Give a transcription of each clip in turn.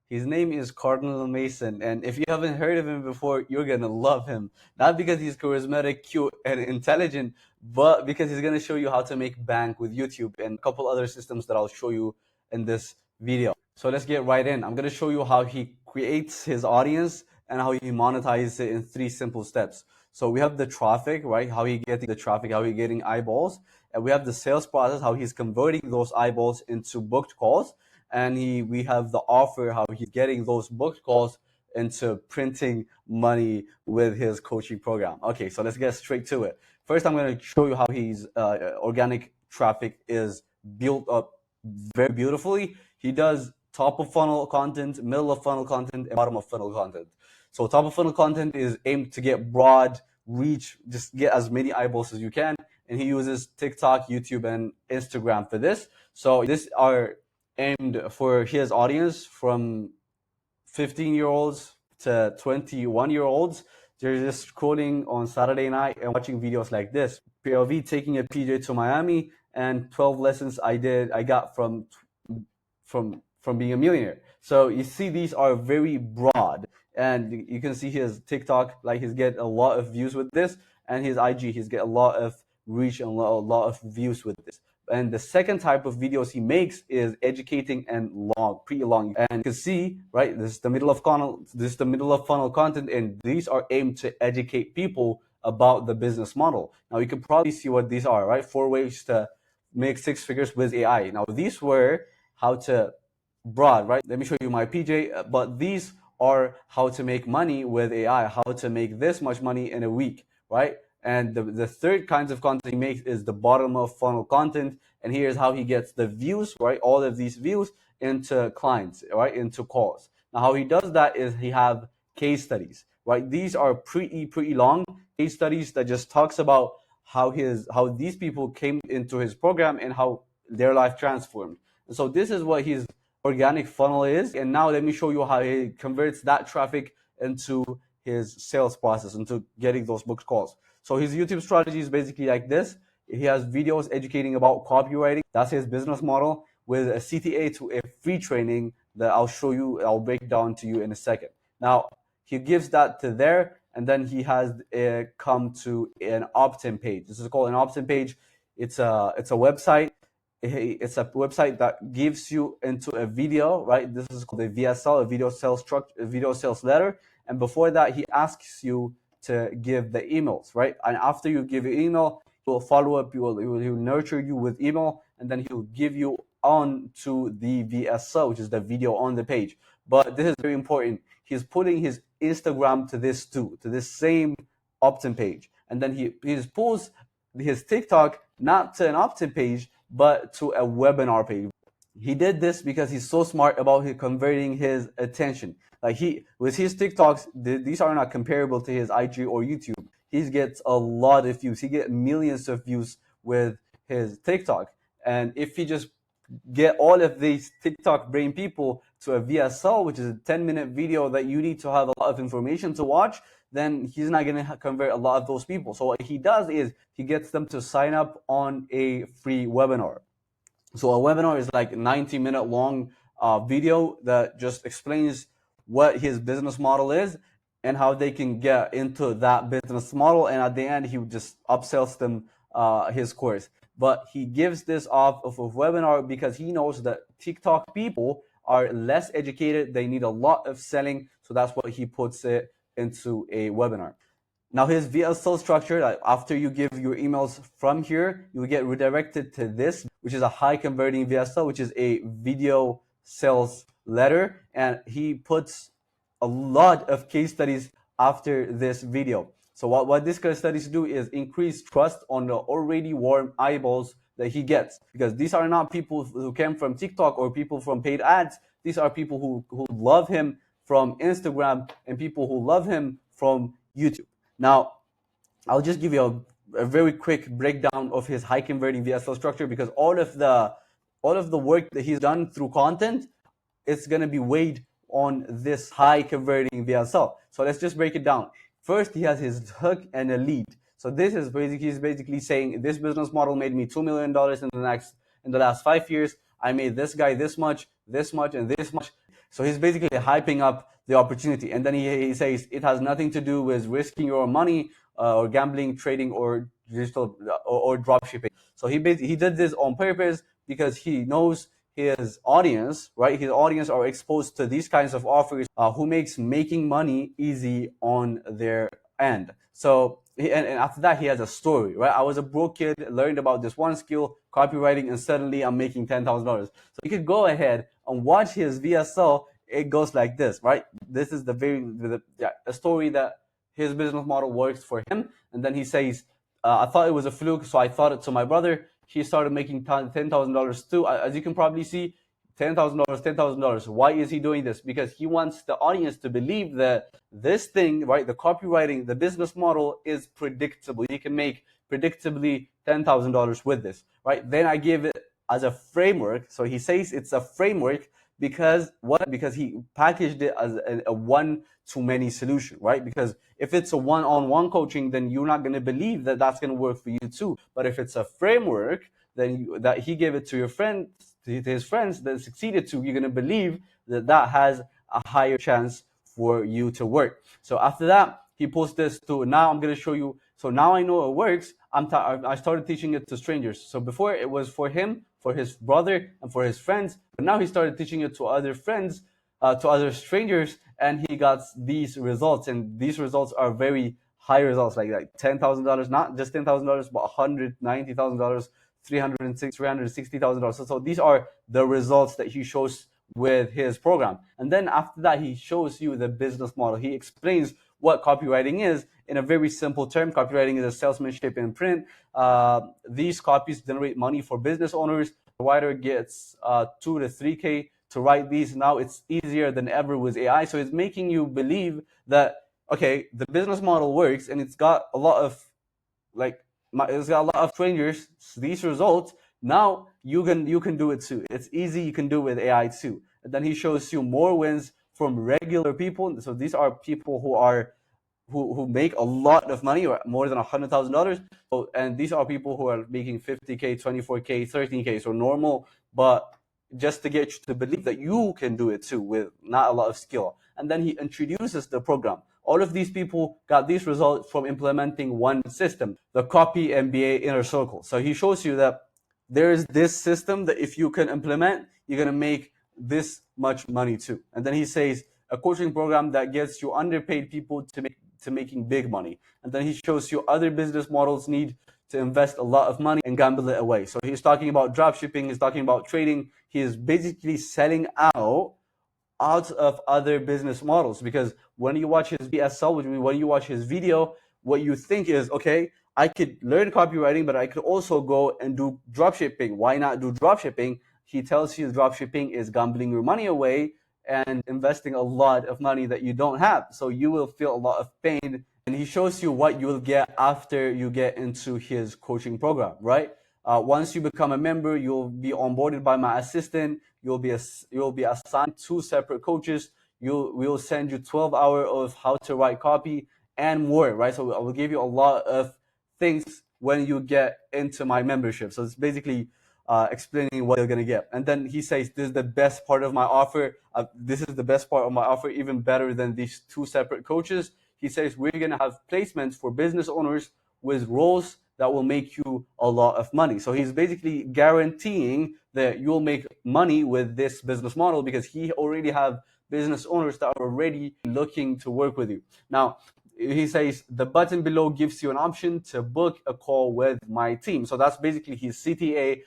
His name is Cardinal Mason, and if you haven't heard of him before, you're gonna love him. Not because he's charismatic, cute, and intelligent, but because he's gonna show you how to make bank with YouTube and a couple other systems that I'll show you in this video. So let's get right in. I'm gonna show you how he creates his audience and how he monetizes it in 3 simple steps. So we have the traffic, right? How he getting the traffic, how he getting eyeballs, and we have the sales process, how he's converting those eyeballs into booked calls, and we have the offer, how he's getting those booked calls into printing money with his coaching program. Okay, so let's get straight to it. First, I'm going to show you how his organic traffic is built up very beautifully. He does top of funnel content, middle of funnel content, and bottom of funnel content. So top of funnel content is aimed to get broad reach, just get as many eyeballs as you can. And he uses TikTok, YouTube, and Instagram for this. So these are aimed for his audience from 15-year-olds to 21-year-olds. They're just scrolling on Saturday night and watching videos like this. POV taking a PJ to Miami, and 12 lessons I got from being a millionaire. So you see, these are very broad, and you can see his TikTok, like he's get a lot of views with this, and his IG, he's get a lot of reach and a lot of views with this. And the second type of videos he makes is educating and long, pretty long. And you can see, right, this is the middle of funnel content, and these are aimed to educate people about the business model. Now you can probably see what these are, right? 4 ways to make 6 figures with AI. Now these were how to broad, right? Let me show you my PJ, but these are how to make money with AI, how to make this much money in a week, right? And the third kinds of content he makes is the bottom of funnel content. And here's how he gets the views, right? All of these views into clients, right? Into calls. Now, how he does that is he have case studies, right? These are pretty long case studies that just talks about how these people came into his program and how their life transformed. And so this is what his organic funnel is. And now let me show you how he converts that traffic into his sales process, into getting those booked calls. So his YouTube strategy is basically like this. He has videos educating about copywriting. That's his business model, with a CTA to a free training that I'll break down to you in a second. Now, he gives that to there, and then he has come to an opt-in page. This is called an opt-in page. It's a website. It's a website that gives you into a video, right? This is called a VSL, a video sales letter. And before that, he asks you to give the emails, right? And after you give your email, he will follow up. He will nurture you with email, and then he'll give you on to the VSL, which is the video on the page. But this is very important. He's putting his Instagram to this too, to this same opt-in page, and then he pulls his TikTok not to an opt-in page, but to a webinar page. He did this because he's so smart about converting his attention. Like with his TikToks, these are not comparable to his IG or YouTube. He gets a lot of views. He gets millions of views with his TikTok. And if he just get all of these TikTok brain people to a VSL, which is a 10-minute video that you need to have a lot of information to watch, then he's not going to convert a lot of those people. So what he does is he gets them to sign up on a free webinar. So a webinar is like a 90-minute long video that just explains what his business model is and how they can get into that business model. And at the end, he just upsells them his course. But he gives this off of a webinar because he knows that TikTok people are less educated. They need a lot of selling. So that's why he puts it into a webinar. Now his VSL structure, after you give your emails from here, you will get redirected to this, which is a high converting VSL, which is a video sales letter. And he puts a lot of case studies after this video. So what these case studies do is increase trust on the already warm eyeballs that he gets, because these are not people who came from TikTok or people from paid ads. These are people who love him from Instagram and people who love him from YouTube. Now, I'll just give you a very quick breakdown of his high converting VSL structure, because all of the work that he's done through content, it's going to be weighed on this high converting VSL. So let's just break it down. First, he has his hook and a lead. So this is he's basically saying this business model made me $2 million in the last 5 years. I made this guy this much, and this much. So he's basically hyping up the opportunity. And then he says it has nothing to do with risking your money or gambling, trading, or digital or drop shipping. So he did this on purpose because he knows his audience, right? His audience are exposed to these kinds of offers who makes making money easy on their end. So and after that, he has a story, right? I was a broke kid, learned about this one skill, copywriting, and suddenly I'm making $10,000. So you could go ahead and watch his VSL. It goes like this, right? This is a story that his business model works for him, and then he says, "I thought it was a fluke, so I thought it to my brother. He started making $10,000 too. As you can probably see, $10,000, $10,000. Why is he doing this? Because he wants the audience to believe that this thing, right, the copywriting, the business model is predictable. You can make predictably $10,000 with this, right? Then I give it as a framework. So he says it's a framework because what? Because he packaged it as a one-to-many solution, right? Because if it's a one-on-one coaching, then you're not going to believe that that's going to work for you too. But if it's a framework, then that he gave it to your friend, to his friends that succeeded to, you're going to believe that that has a higher chance for you to work. So after that, he posts this to, now I'm going to show you. So now I know it works. I started teaching it to strangers. So before it was for him, for his brother, and for his friends. But now he started teaching it to other friends, to other strangers, and he got these results. And these results are very high results, like $10,000, not just $10,000, but $190,000, $360,000. So these are the results that he shows with his program. And then after that, he shows you the business model. He explains what copywriting is in a very simple term. Copywriting is a salesmanship in print. These copies generate money for business owners. The writer gets 2 to 3K to write these. Now it's easier than ever with AI. So it's making you believe that, okay, the business model works and it's got a lot of it's got a lot of strangers, these results. Now you can do it too. It's easy. You can do it with AI too. And then he shows you more wins from regular people. So these are people who make a lot of money, or more than $100,000. So, and these are people who are making 50K, 24K, 13K. So normal, but just to get you to believe that you can do it too with not a lot of skill. And then he introduces the program. All of these people got these results from implementing one system, the Copy MBA Inner Circle. So he shows you that there is this system that if you can implement, you're going to make this much money too. And then he says a coaching program that gets you underpaid people to making big money. And then he shows you other business models need to invest a lot of money and gamble it away. So he's talking about drop shipping, he's talking about trading. He is basically selling out of other business models, because when you watch his VSL, which means when you watch his video, what you think is, okay, I could learn copywriting, but I could also go and do dropshipping. Why not do dropshipping? He tells you dropshipping is gambling your money away and investing a lot of money that you don't have. So you will feel a lot of pain. And he shows you what you will get after you get into his coaching program, right? Once you become a member, you'll be onboarded by my assistant. You'll be assigned 2 separate coaches. We'll send you 12 hours of how to write copy and more, right? So I will give you a lot of things when you get into my membership. So it's basically explaining what you're gonna get. And then he says, "This is the best part of my offer. This is the best part of my offer, even better than these 2 separate coaches." He says, "We're gonna have placements for business owners with roles that will make you a lot of money." So he's basically guaranteeing that you'll make money with this business model, because he already have business owners that are already looking to work with you. Now, he says the button below gives you an option to book a call with my team. So that's basically his CTA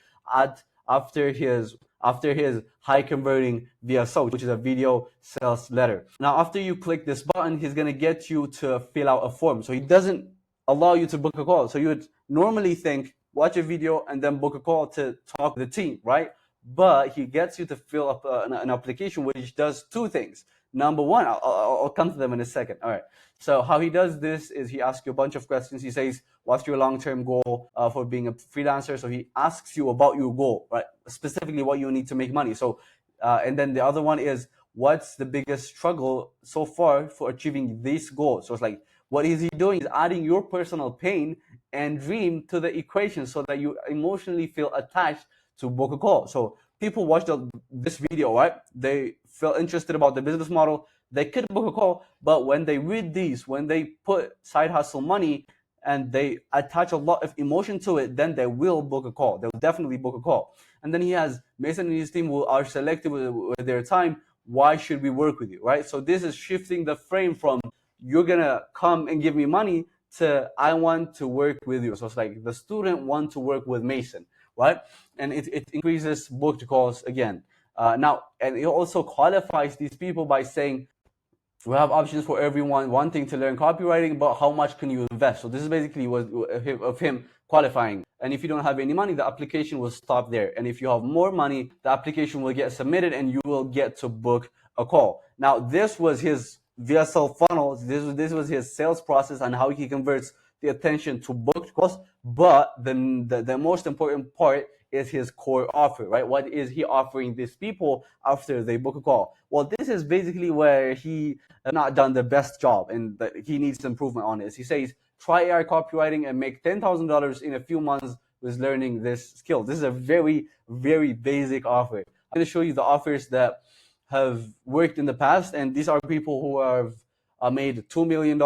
after his high converting VSL, which is a video sales letter. Now, after you click this button, he's gonna get you to fill out a form. So he doesn't allow you to book a call. So you would normally think, watch a video and then book a call to talk to the team, right? But he gets you to fill up an application which does 2 things. Number one, I'll come to them in a second. All right. So how he does this is he asks you a bunch of questions. He says, what's your long-term goal for being a freelancer? So he asks you about your goal, right? Specifically what you need to make money. So, and then the other one is, what's the biggest struggle so far for achieving this goal? So it's like, what is he doing? He's adding your personal pain and dream to the equation so that you emotionally feel attached to book a call. So people watch this video, right? They feel interested about the business model. They could book a call, but when they read these, when they put side hustle money and they attach a lot of emotion to it, then they will book a call. They'll definitely book a call. And then he has Mason and his team who are selective with their time. Why should we work with you, right? So this is shifting the frame from you're gonna come and give me money to I want to work with you. So it's like the student want to work with Mason, right? And it increases booked calls again. Now, and it also qualifies these people by saying, we have options for everyone wanting to learn copywriting, but how much can you invest? So this is basically what of him qualifying. And if you don't have any money, the application will stop there. And if you have more money, the application will get submitted and you will get to book a call. Now, this was his VSL funnel. This was his sales process and how he converts the attention to booked calls. But the most important part is his core offer, right? What is he offering these people after they book a call? Well, this is basically where he has not done the best job and that he needs improvement on this. He says, try AI copywriting and make $10,000 in a few months with learning this skill. This is a very, very basic offer. I'm going to show you the offers that have worked in the past, and these are people who have made $2 million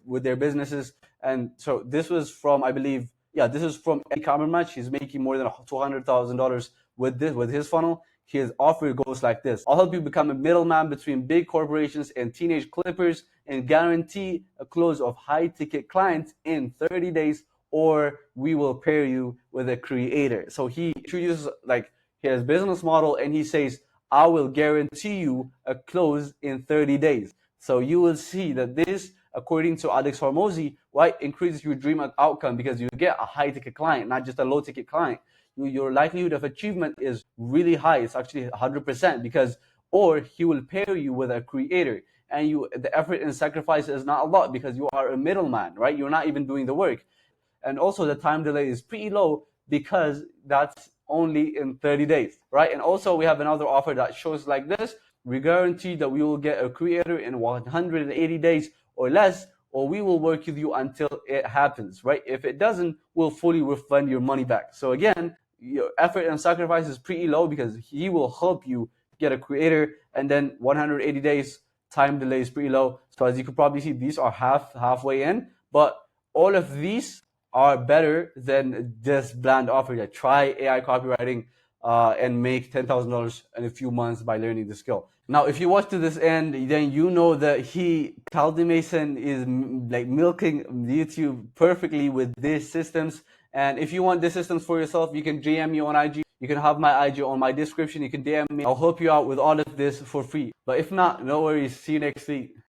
with their businesses. And so this was from, I believe, this is from Cameron Match. He's making more than $200,000 with his funnel. His offer goes like this: I'll help you become a middleman between big corporations and teenage clippers and guarantee a close of high ticket clients in 30 days, or we will pair you with a creator. So he introduces like his business model and he says, I will guarantee you a close in 30 days. So you will see that this, according to Alex Hormozy, right, increases your dream outcome because you get a high ticket client, not just a low ticket client. Your likelihood of achievement is really high. It's actually 100% because, or he will pair you with a creator, and the effort and sacrifice is not a lot because you are a middleman, right? You're not even doing the work. And also the time delay is pretty low because that's only in 30 days, right? And also we have another offer that shows like this: we guarantee that we will get a creator in 180 days or less, or we will work with you until it happens, right? If it doesn't, we'll fully refund your money back. So again, your effort and sacrifice is pretty low because he will help you get a creator, and then 180 days time delay is pretty low. So as you could probably see, these are halfway in, but all of these are better than this bland offer that try AI copywriting and make $10,000 in a few months by learning the skill. Now, if you watch to this end, then you know that Caldi Mason is like milking YouTube perfectly with these systems. And if you want these systems for yourself, you can DM me on IG. You can have my IG on my description. You can DM me. I'll help you out with all of this for free. But if not, no worries. See you next week.